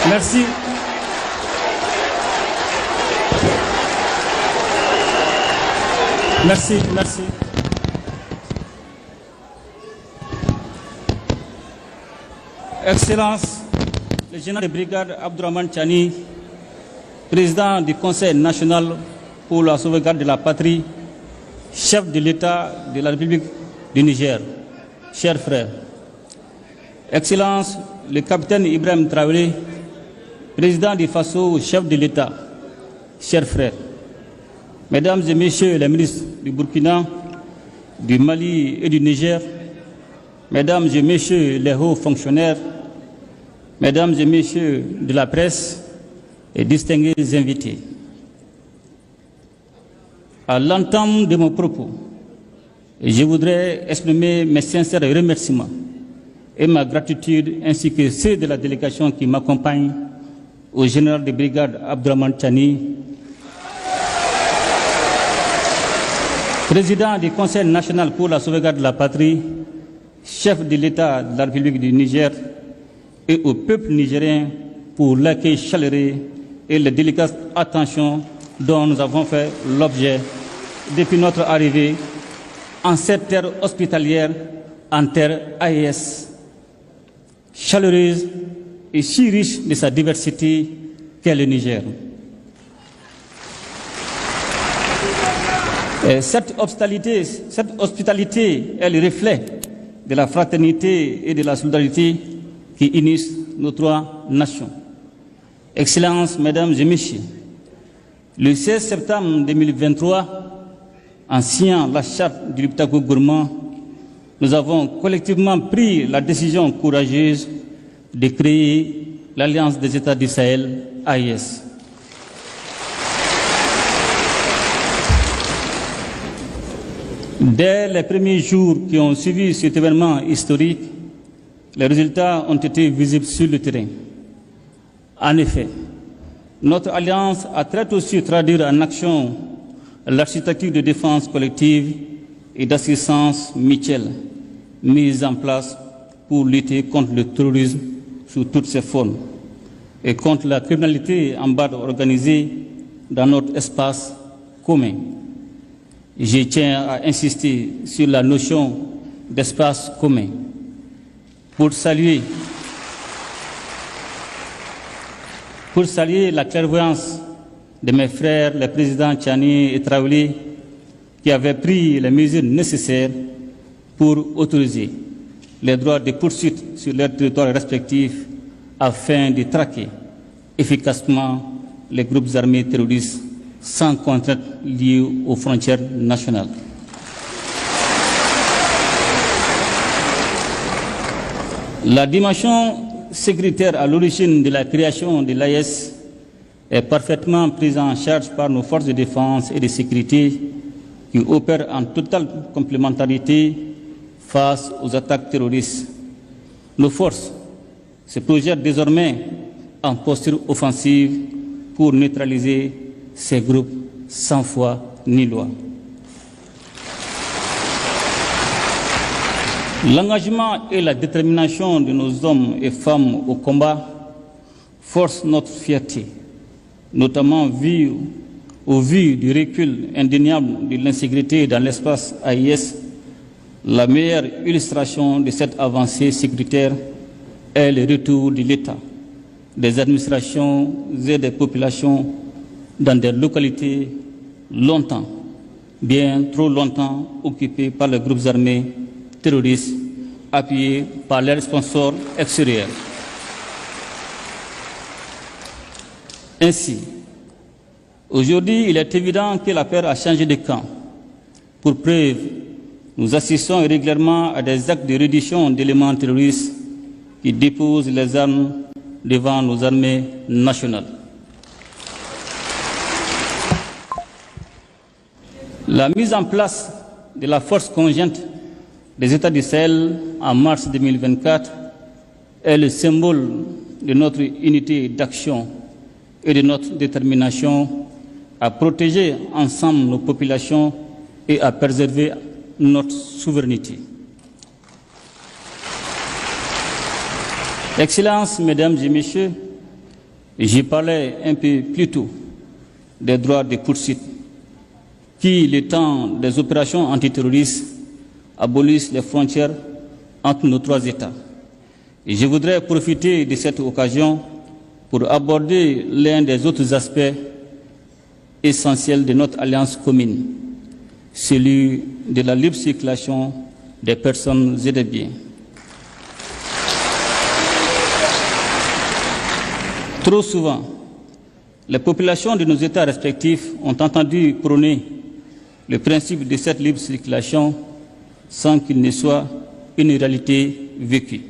Merci. Merci. Excellence, le général de brigade Abdourahmane Tiani, président du Conseil national pour la sauvegarde de la patrie, chef de l'État de la République du Niger, chers frères. Excellence, le capitaine Ibrahim Traoré, président du FASO, chef de l'État, chers frères. Mesdames et messieurs les ministres du Burkina, du Mali et du Niger, mesdames et messieurs les hauts fonctionnaires, mesdames et messieurs de la presse et distingués invités. À l'entame de mon propos, je voudrais exprimer mes sincères remerciements et ma gratitude ainsi que ceux de la délégation qui m'accompagne au général de brigade Abdourahmane Tiani, président du Conseil national pour la sauvegarde de la patrie, chef de l'État de la République du Niger, et au peuple nigérien pour l'accueil chaleureux et la délicate attention dont nous avons fait l'objet depuis notre arrivée en cette terre hospitalière, en terre AES, chaleureuse et si riche de sa diversité qu'est le Niger. Cette hospitalité est le reflet de la fraternité et de la solidarité qui unissent nos trois nations. Excellences, mesdames et messieurs, le 16 septembre 2023, en signant la charte du Liptako Gourmand, nous avons collectivement pris la décision courageuse de créer l'Alliance des États du Sahel, AES. Dès les premiers jours qui ont suivi cet événement historique, les résultats ont été visibles sur le terrain. En effet, notre alliance a très tôt su traduire en action l'architecture de défense collective et d'assistance mutuelle mise en place pour lutter contre le terrorisme sous toutes ses formes et contre la criminalité en bande organisée dans notre espace commun. Je tiens à insister sur la notion d'espace commun pour saluer la clairvoyance de mes frères, les présidents Tiani et Traoré, qui avaient pris les mesures nécessaires pour autoriser les droits de poursuite sur leurs territoires respectifs afin de traquer efficacement les groupes armés terroristes sans contrainte liée aux frontières nationales. La dimension sécuritaire à l'origine de la création de l'AES est parfaitement prise en charge par nos forces de défense et de sécurité qui opèrent en totale complémentarité face aux attaques terroristes. Nos forces se projettent désormais en posture offensive pour neutraliser ces groupes sans foi ni loi. L'engagement et la détermination de nos hommes et femmes au combat forcent notre fierté, notamment au vu du recul indéniable de l'insécurité dans l'espace AIS. La meilleure illustration de cette avancée sécuritaire est le retour de l'État, des administrations et des populations dans des localités longtemps, bien trop longtemps occupées par les groupes armés terroristes appuyés par leurs sponsors extérieurs. Ainsi, aujourd'hui, il est évident que la paix a changé de camp. Pour preuve, nous assistons régulièrement à des actes de reddition d'éléments terroristes qui déposent les armes devant nos armées nationales. La mise en place de la force conjointe des États du Sahel en mars 2024 est le symbole de notre unité d'action et de notre détermination à protéger ensemble nos populations et à préserver notre souveraineté. Excellences, Mesdames et Messieurs, J'y parlais un peu plus tôt des droits de poursuite qui, le temps des opérations antiterroristes, abolissent les frontières entre nos trois États. Et je voudrais profiter de cette occasion pour aborder l'un des autres aspects essentiels de notre alliance commune, celui de la libre circulation des personnes et des biens. Trop souvent, les populations de nos États respectifs ont entendu prôner le principe de cette libre circulation sans qu'il ne soit une réalité vécue.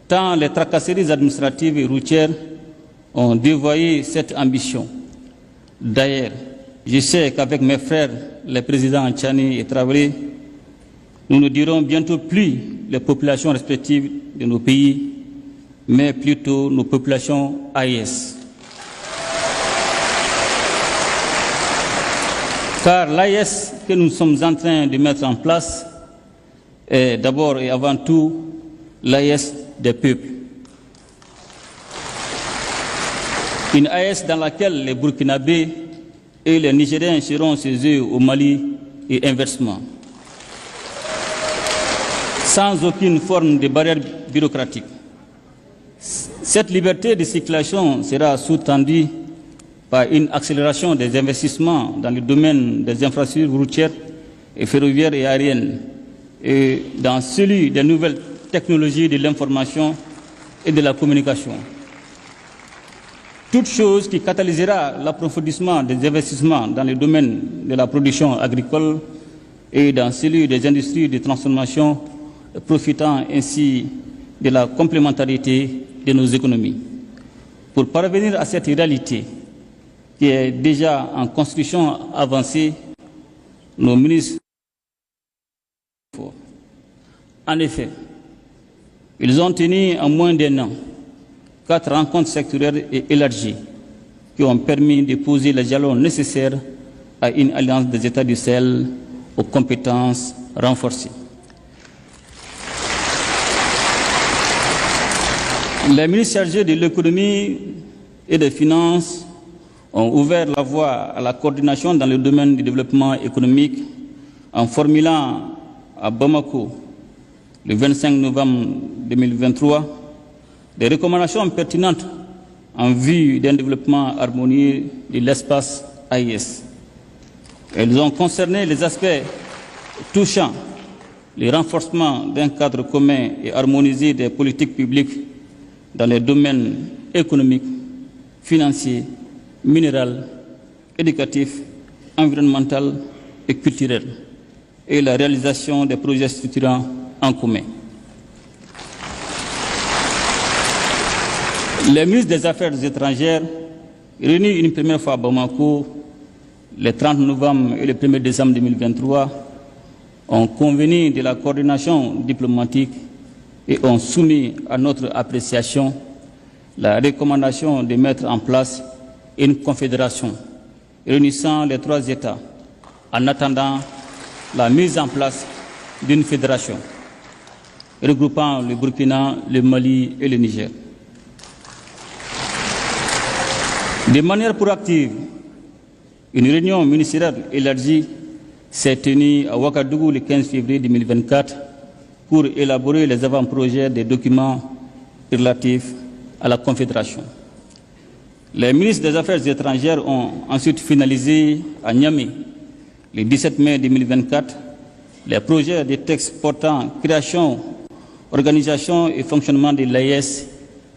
Tant les tracasseries administratives et routières ont dévoyé cette ambition. D'ailleurs, je sais qu'avec mes frères, les présidents Tchani et Traoré, nous ne dirons bientôt plus les populations respectives de nos pays, mais plutôt nos populations AES. Car l'AES que nous sommes en train de mettre en place est d'abord et avant tout l'AES des peuples. Une AES dans laquelle les Burkinabés et les Nigériens seront chez eux au Mali et inversement, sans aucune forme de barrière bureaucratique. Cette liberté de circulation sera sous-tendue par une accélération des investissements dans le domaine des infrastructures routières et ferroviaires et aériennes, et dans celui des nouvelles technologies de l'information et de la communication. Toute chose qui catalysera l'approfondissement des investissements dans le domaine de la production agricole et dans celui des industries de transformation, profitant ainsi de la complémentarité de nos économies. Pour parvenir à cette réalité qui est déjà en construction avancée, nos ministres. En effet, ils ont tenu en moins d'un an 4 rencontres sectorielles et élargies qui ont permis de poser les jalons nécessaires à une alliance des États du Sahel aux compétences renforcées. Les ministres chargés de l'économie et des finances ont ouvert la voie à la coordination dans le domaine du développement économique en formulant à Bamako, le 25 novembre 2023, des recommandations pertinentes en vue d'un développement harmonieux de l'espace AES. Elles ont concerné les aspects touchant le renforcement d'un cadre commun et harmonisé des politiques publiques dans les domaines économiques, financiers, minéral, éducatif, environnemental et culturel, et la réalisation des projets structurants en commun. Les ministres des Affaires étrangères, réunis une première fois à Bamako, le 30 novembre et le 1er décembre 2023, ont convenu de la coordination diplomatique et ont soumis à notre appréciation la recommandation de mettre en place une confédération réunissant les 3 États en attendant la mise en place d'une fédération regroupant le Burkina, le Mali et le Niger. De manière proactive, une réunion ministérielle élargie s'est tenue à Ouagadougou le 15 février 2024 pour élaborer les avant-projets des documents relatifs à la Confédération. Les ministres des Affaires étrangères ont ensuite finalisé à Niamey, le 17 mai 2024, les projets de textes portant création, organisation et fonctionnement de l'AES,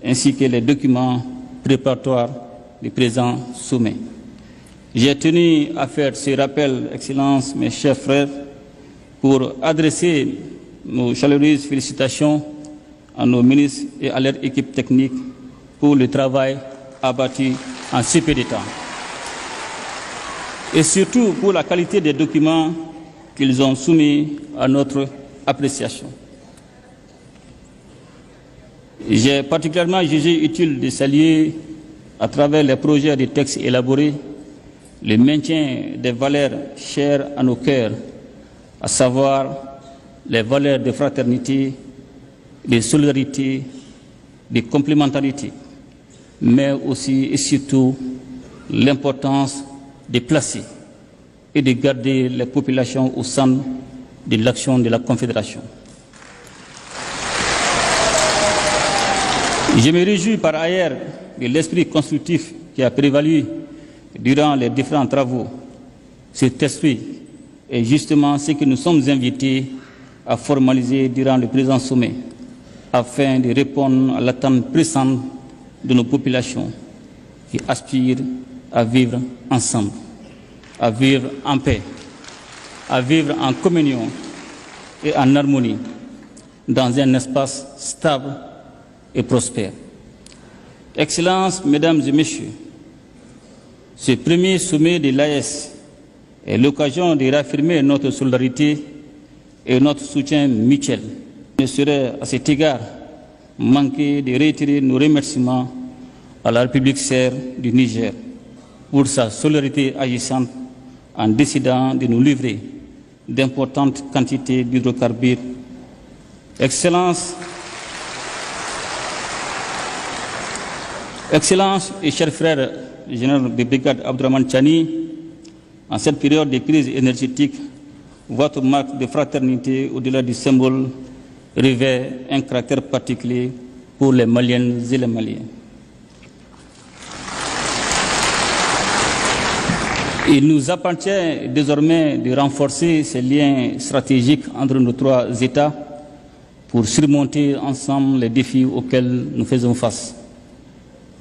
ainsi que les documents préparatoires du présent sommet. J'ai tenu à faire ce rappel, Excellences, mes chers frères, pour adresser nos chaleureuses félicitations à nos ministres et à leur équipe technique pour le travail abattu en si peu de temps. Et surtout pour la qualité des documents qu'ils ont soumis à notre appréciation. J'ai particulièrement jugé utile de saluer, à travers les projets de textes élaborés, le maintien des valeurs chères à nos cœurs, à savoir les valeurs de fraternité, de solidarité, de complémentarité, mais aussi et surtout l'importance de placer et de garder les populations au centre de l'action de la Confédération. Je me réjouis par ailleurs de l'esprit constructif qui a prévalu durant les différents travaux. Cet esprit est justement ce que nous sommes invités à formaliser durant le présent sommet, afin de répondre à l'attente pressante de nos populations qui aspirent à vivre ensemble, à vivre en paix, à vivre en communion et en harmonie dans un espace stable et prospère. Excellences, Mesdames et Messieurs, ce premier sommet de l'AES est l'occasion de réaffirmer notre solidarité et notre soutien mutuel. Il ne saurait à cet égard manquer de réitérer nos remerciements à la République serbe du Niger pour sa solidarité agissante en décidant de nous livrer d'importantes quantités d'hydrocarbures. Excellences et chers frères, le général de brigade Abdourahmane Tchani, en cette période de crise énergétique, votre marque de fraternité au-delà du symbole revêt un caractère particulier pour les Maliennes et les Maliens. Il nous appartient désormais de renforcer ces liens stratégiques entre nos trois États pour surmonter ensemble les défis auxquels nous faisons face.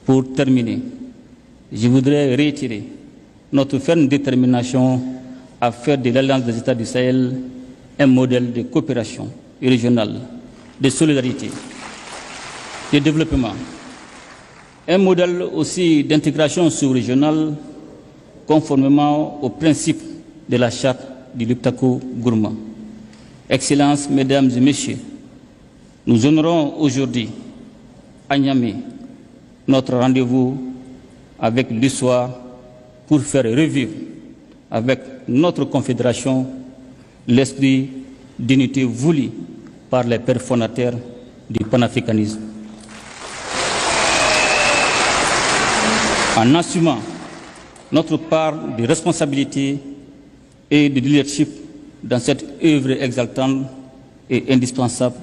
Pour terminer, je voudrais réitérer notre ferme détermination à faire de l'Alliance des États du Sahel un modèle de coopération régionale, de solidarité, de développement, un modèle aussi d'intégration sous-régionale conformément aux principes de la charte du Liptako Gourma. Excellences, Mesdames et Messieurs, nous honorons aujourd'hui à Niamey notre rendez-vous avec l'histoire pour faire revivre avec notre confédération l'esprit d'unité voulu par les pères fondateurs du panafricanisme. En assumant notre part de responsabilité et de leadership dans cette œuvre exaltante et indispensable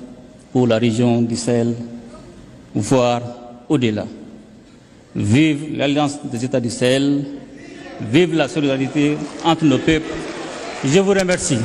pour la région du Sahel, voire au-delà. Vive l'Alliance des États du Sahel, vive la solidarité entre nos peuples. Je vous remercie.